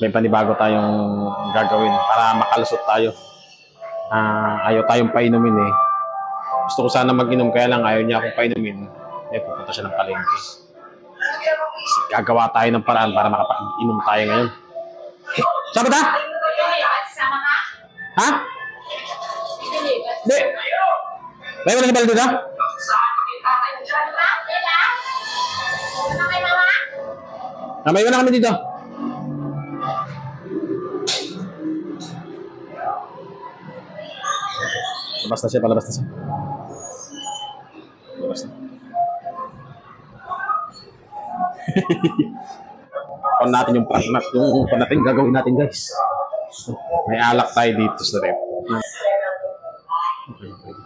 may panibago tayong gagawin para makalusot tayo. Ayaw tayong painumin eh. Gusto ko sana mag-inom, kaya lang ayaw niya akong painumin. Pupunta siya ng palengke. Gagawa tayo ng paraan para makapag-inom tayo ngayon. Saan ba ta? Ha? Hindi. May wala ni Baldo na? May wala kami dito. Palabas na siya. Palabas na. Pan natin yung partner, yung pan natin gagawin natin, guys. May alak tayo dito sa rep.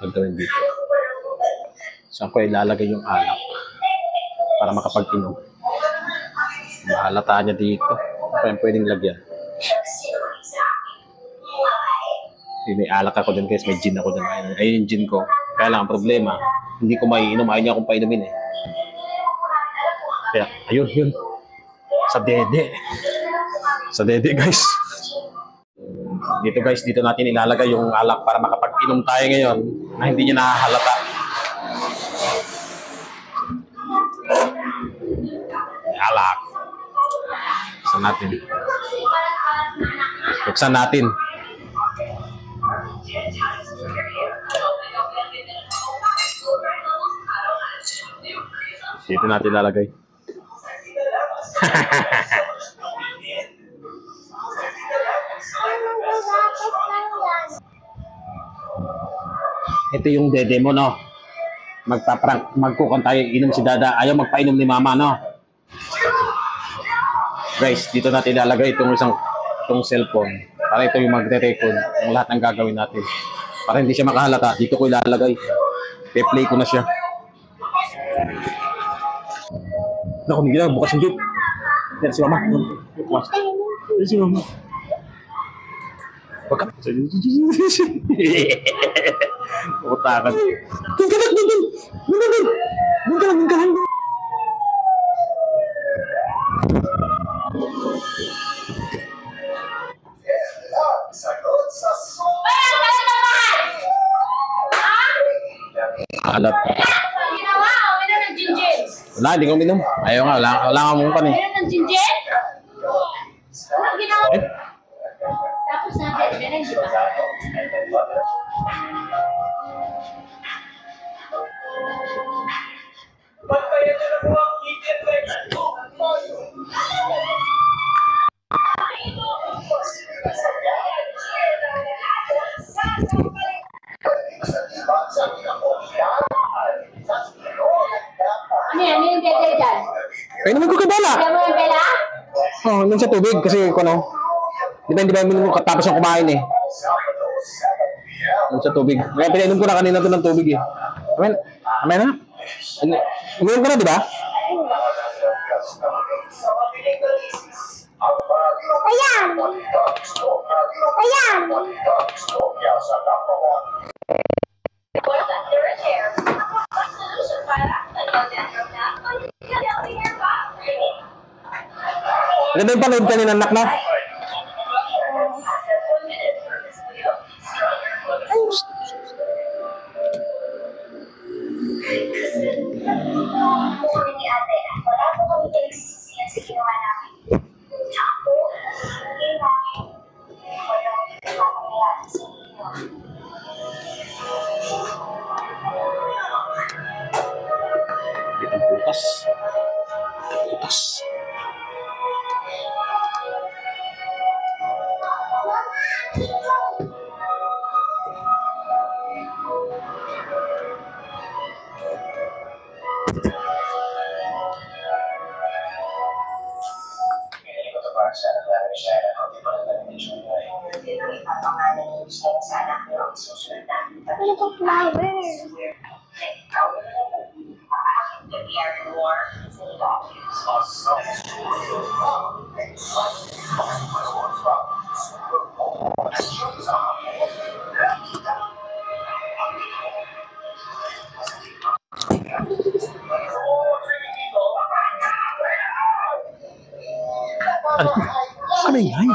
Gagawin dito. Saan ko ilalagay yung alak para makapag-inom? Mahalata niya dito. Ano pa yung pwedeng lagyan? May alak ako dun, guys. May gin ako dun. Ayun yung gin ko. Kaya lang ang problema, hindi ko maiinom. Ayaw niya akong painumin eh. Kaya, ayun, yun. Sa dede, guys. Dito, guys, dito natin ilalagay yung alak para makapag-inom tayo ngayon na hindi niya nahahalata. Alak. Buksan natin. Dito natin ilalagay. Ito yung dede mo, no? Magkukon tayo, inom si Dada. Ayaw magpainom ni Mama, no? Guys, dito natin ilalagay itong cellphone. Para ito yung magre-record ng lahat ng gagawin natin. Para hindi siya makahalata, dito ko ilalagay. I-play ko na siya. Naku, hindi na, bukas yung gate. Yan, si Mama. Yan, si Mama. Wag ka. Utakan. Doon ka lang. Alat. Wala, hindi ko uminom. Ayaw nga, wala nga mong pan eh. Meron ng ginger? Ano ginawa? Tapos natin, meron di ba? Ano yan? Ano yung bete dyan? Kaya naman ko kabala. Kaya mo yung pela? Oh, nun sa tubig kasi ko no. Di ba minum ko tapos yung kumain eh. Nun sa tubig. Kaya pinainom ko na kanina to ng tubig eh. Amen na? Uminom ka na, di ba? Ayan! Ayan! Ano ba yung panood ka ni Nanak na? Itong butas. Ano itong flower? Ano yan?